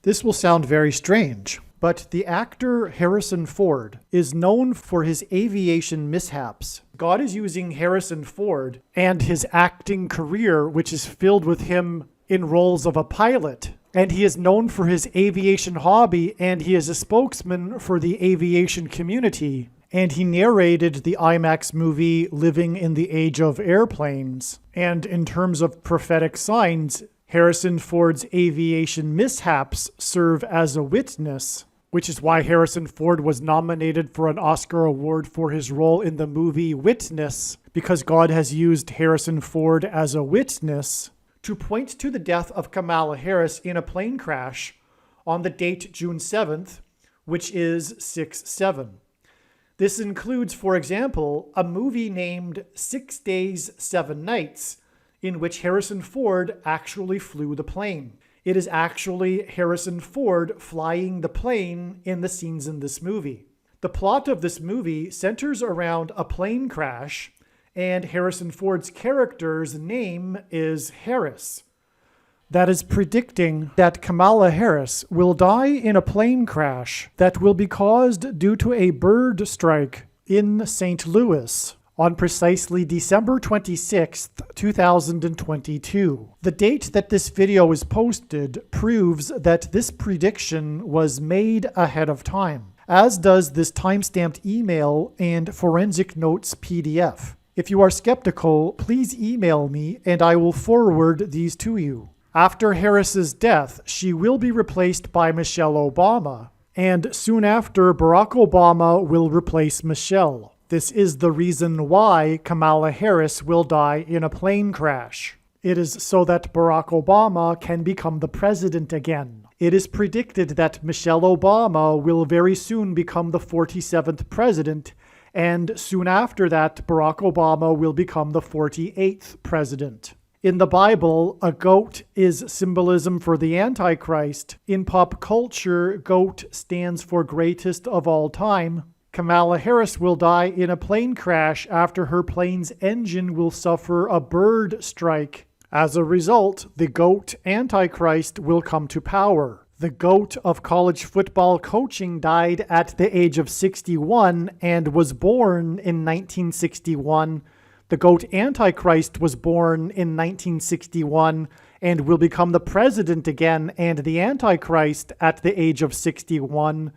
This will sound very strange, but the actor Harrison Ford is known for his aviation mishaps. God is using Harrison Ford and his acting career, which is filled with him in roles of a pilot. And he is known for his aviation hobby, and he is a spokesman for the aviation community. And he narrated the IMAX movie Living in the Age of Airplanes. And in terms of prophetic signs, Harrison Ford's aviation mishaps serve as a witness, which is why Harrison Ford was nominated for an Oscar award for his role in the movie Witness, because God has used Harrison Ford as a witness to point to the death of Kamala Harris in a plane crash on the date June 7th, which is 6/7. This includes, for example, a movie named 6 Days, 7 Nights, in which Harrison Ford actually flew the plane. It is actually Harrison Ford flying the plane in the scenes in this movie. The plot of this movie centers around a plane crash, and Harrison Ford's character's name is Harris. That is predicting that Kamala Harris will die in a plane crash that will be caused due to a bird strike in St. Louis on precisely December 26th, 2022. The date that this video is posted proves that this prediction was made ahead of time, as does this timestamped email and forensic notes PDF. If you are skeptical, please email me and I will forward these to you. After Harris's death, she will be replaced by Michelle Obama, and soon after, Barack Obama will replace Michelle. This is the reason why Kamala Harris will die in a plane crash. It is so that Barack Obama can become the president again. It is predicted that Michelle Obama will very soon become the 47th president, and soon after that, Barack Obama will become the 48th president. In the Bible, a goat is symbolism for the Antichrist. In pop culture, goat stands for greatest of all time. Kamala Harris will die in a plane crash after her plane's engine will suffer a bird strike. As a result, the GOAT Antichrist will come to power. The GOAT of college football coaching died at the age of 61 and was born in 1961. The GOAT Antichrist was born in 1961 and will become the president again and the Antichrist at the age of 61.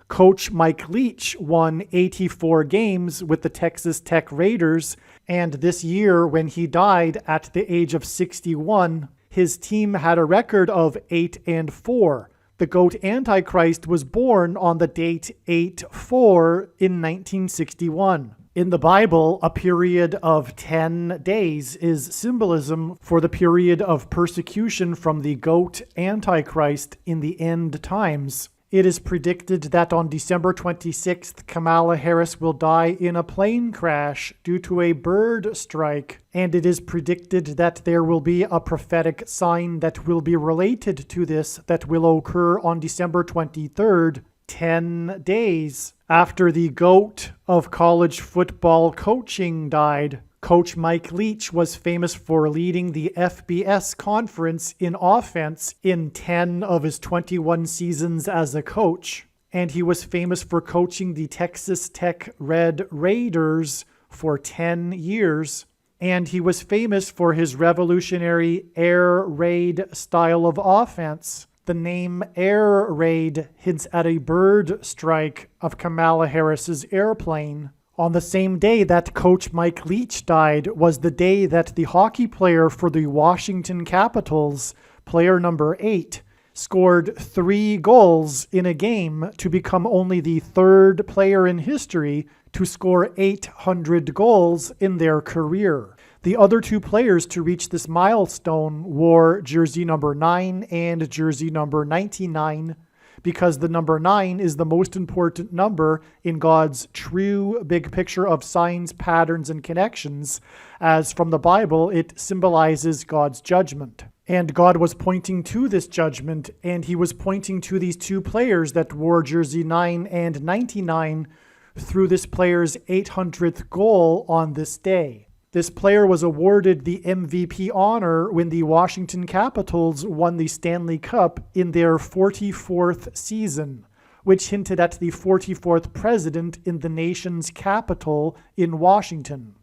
Coach Mike Leach won 84 games with the Texas Tech Raiders, and this year, when he died at the age of 61, his team had a record of 8-4. The GOAT Antichrist was born on the date 8/4 in 1961. In the Bible, a period of 10 days is symbolism for the period of persecution from the GOAT Antichrist in the end times. It is predicted that on December 26th, Kamala Harris will die in a plane crash due to a bird strike, and it is predicted that there will be a prophetic sign that will be related to this that will occur on December 23rd, 10 days after the GOAT of college football coaching died. Coach Mike Leach was famous for leading the FBS conference in offense in 10 of his 21 seasons as a coach, and he was famous for coaching the Texas Tech Red Raiders for 10 years, and he was famous for his revolutionary air raid style of offense. The name Air Raid hints at a bird strike of Kamala Harris's airplane. On the same day that Coach Mike Leach died was the day that the hockey player for the Washington Capitals, player number 8, scored 3 goals in a game to become only the third player in history to score 800 goals in their career. The other 2 players to reach this milestone wore jersey number 9 and jersey number 99, because the number 9 is the most important number in God's true big picture of signs, patterns, and connections, as from the Bible it symbolizes God's judgment. And God was pointing to this judgment, and he was pointing to these 2 players that wore jersey 9 and 99 through this player's 800th goal on this day. This player was awarded the MVP honor when the Washington Capitals won the Stanley Cup in their 44th season, which hinted at the 44th president in the nation's capital in Washington.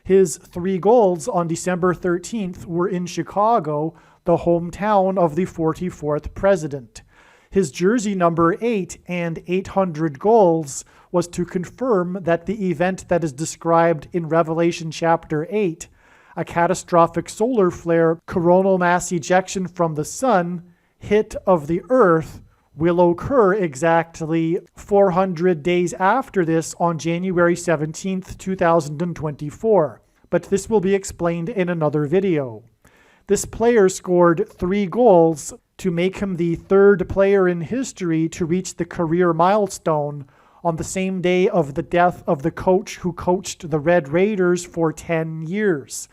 His 3 goals on December 13th were in Chicago, the hometown of the 44th president. His jersey number 8 and 800 goals was to confirm that the event that is described in Revelation chapter 8, a catastrophic solar flare, coronal mass ejection from the sun, hit of the earth, will occur exactly 400 days after this on January 17th, 2024. But this will be explained in another video. This player scored 3 goals to make him the 3rd player in history to reach the career milestone on the same day of the death of the coach who coached the Red Raiders for 10 years.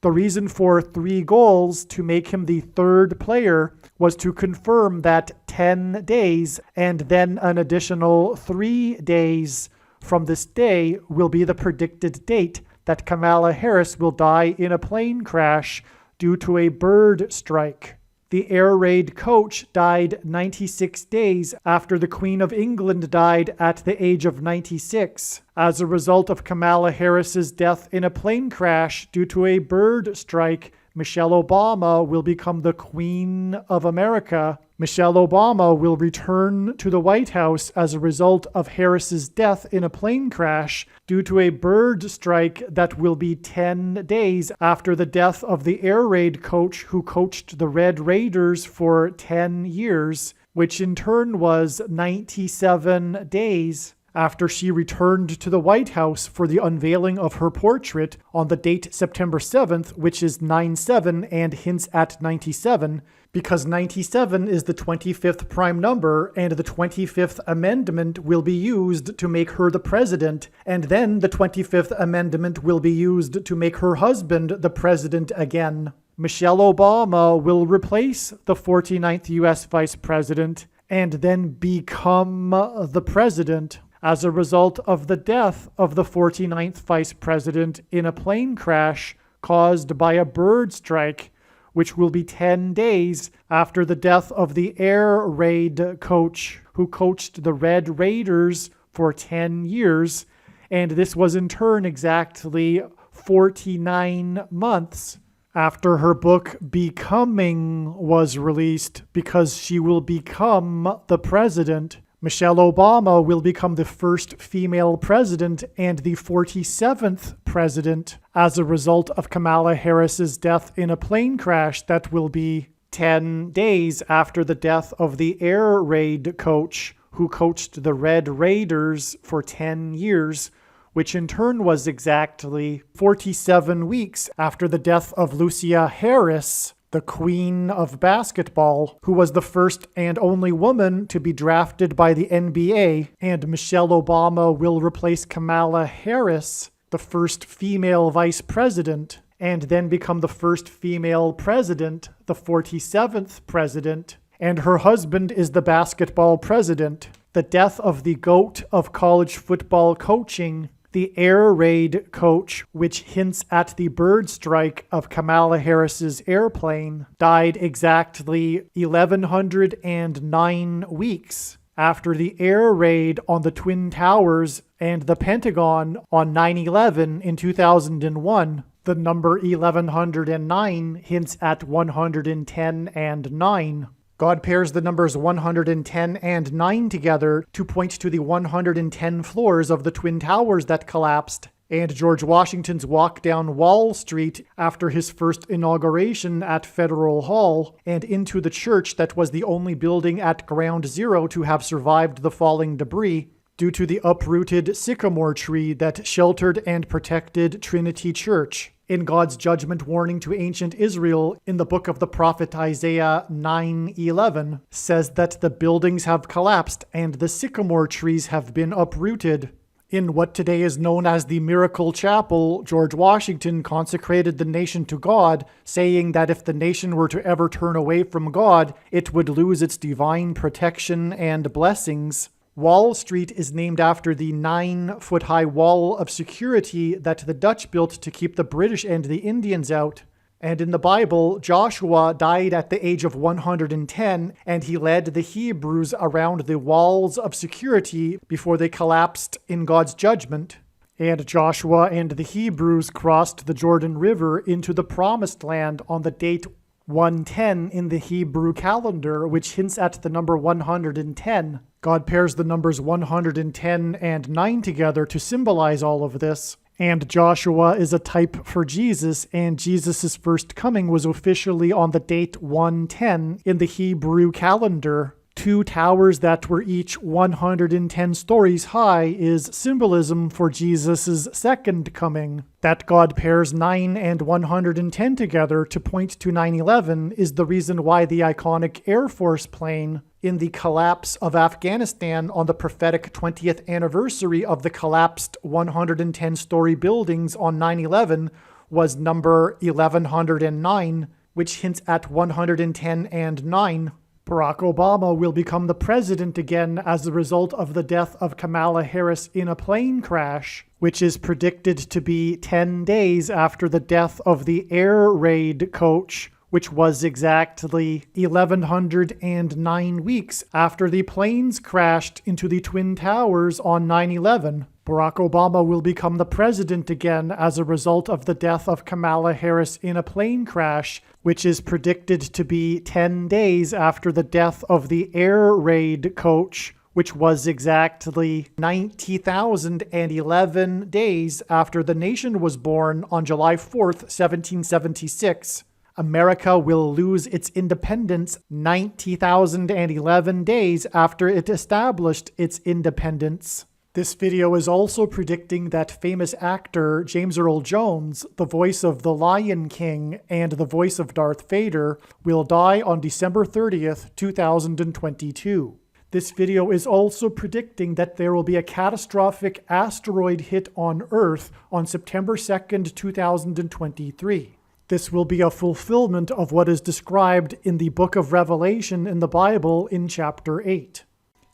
The reason for 3 goals to make him the 3rd player was to confirm that 10 days and then an additional 3 days from this day will be the predicted date that Kamala Harris will die in a plane crash due to a bird strike. The air raid coach died 96 days after the Queen of England died at the age of 96 as a result of Kamala Harris's death in a plane crash due to a bird strike. Michelle Obama will become the Queen of America. Michelle Obama will return to the White House as a result of Harris's death in a plane crash due to a bird strike that will be 10 days after the death of the air raid coach who coached the Red Raiders for 10 years, which in turn was 97 days after she returned to the White House for the unveiling of her portrait on the date September 7th, which is 9/7 and hints at 97, because 97 is the 25th prime number, and the 25th Amendment will be used to make her the president, and then the 25th Amendment will be used to make her husband the president again. Michelle Obama will replace the 49th U.S. Vice President and then become the president as a result of the death of the 49th Vice President in a plane crash caused by a bird strike, which will be 10 days after the death of the air raid coach who coached the Red Raiders for 10 years, and this was in turn exactly 49 months after her book Becoming was released, because she will become the president. Michelle Obama will become the first female president and the 47th president as a result of Kamala Harris's death in a plane crash that will be 10 days after the death of the air raid coach who coached the Red Raiders for 10 years, which in turn was exactly 47 weeks after the death of Lucia Harris, the queen of basketball, who was the first and only woman to be drafted by the NBA, and Michelle Obama will replace Kamala Harris, the first female vice president, and then become the first female president, the 47th president, and her husband is the basketball president. The death of the GOAT of college football coaching, the air raid coach, which hints at the bird strike of Kamala Harris's airplane, died exactly 1,109 weeks after the air raid on the Twin Towers and the Pentagon on 9/11 in 2001. The number 1109 hints at 110 and 9. God pairs the numbers 110 and 9 together to point to the 110 floors of the Twin Towers that collapsed, and George Washington's walk down Wall Street after his first inauguration at Federal Hall, and into the church that was the only building at Ground Zero to have survived the falling debris, due to the uprooted sycamore tree that sheltered and protected Trinity Church. In God's judgment warning to ancient Israel in the book of the prophet Isaiah 9:11 says that the buildings have collapsed and the sycamore trees have been uprooted. In what today is known as the Miracle Chapel, George Washington consecrated the nation to God, saying that if the nation were to ever turn away from God, it would lose its divine protection and blessings. Wall Street is named after the 9-foot-high wall of security that the Dutch built to keep the British and the Indians out. And in the Bible, Joshua died at the age of 110, and he led the Hebrews around the walls of security before they collapsed in God's judgment. And Joshua and the Hebrews crossed the Jordan River into the Promised Land on the date 110 in the Hebrew calendar, which hints at the number 110. God pairs the numbers 110 and 9 together to symbolize all of this. And Joshua is a type for Jesus, and Jesus' first coming was officially on the date 110 in the Hebrew calendar. 2 towers that were each 110 stories high is symbolism for Jesus' second coming. That God pairs 9 and 110 together to point to 9/11 is the reason why the iconic Air Force plane in the collapse of Afghanistan on the prophetic 20th anniversary of the collapsed 110-story buildings on 9/11 was number 1109, which hints at 110 and 9. Barack Obama will become the president again as a result of the death of Kamala Harris in a plane crash, which is predicted to be 10 days after the death of the air raid coach, which was exactly 1,109 weeks after the planes crashed into the Twin Towers on 9/11. Barack Obama will become the president again as a result of the death of Kamala Harris in a plane crash, which is predicted to be 10 days after the death of the air raid coach, which was exactly 90,011 days after the nation was born on July 4th, 1776. America will lose its independence 90,011 days after it established its independence. This video is also predicting that famous actor James Earl Jones, the voice of the Lion King and the voice of Darth Vader, will die on December 30th, 2022. This video is also predicting that there will be a catastrophic asteroid hit on Earth on September 2nd, 2023. This will be a fulfillment of what is described in the book of Revelation in the Bible in chapter 8.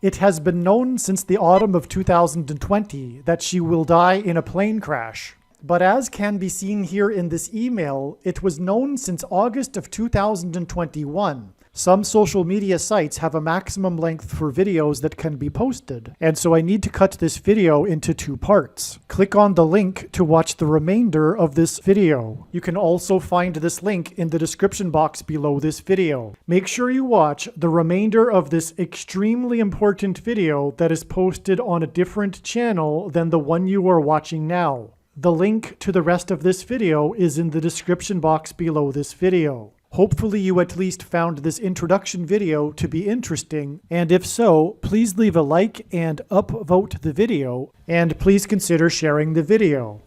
It has been known since the autumn of 2020 that she will die in a plane crash. But as can be seen here in this email, it was known since August of 2021. Some social media sites have a maximum length for videos that can be posted, and so I need to cut this video into 2 parts. Click on the link to watch the remainder of this video. You can also find this link in the description box below this video. Make sure you watch the remainder of this extremely important video that is posted on a different channel than the one you are watching now. The link to the rest of this video is in the description box below this video. Hopefully you at least found this introduction video to be interesting, and if so, please leave a like and upvote the video, and please consider sharing the video.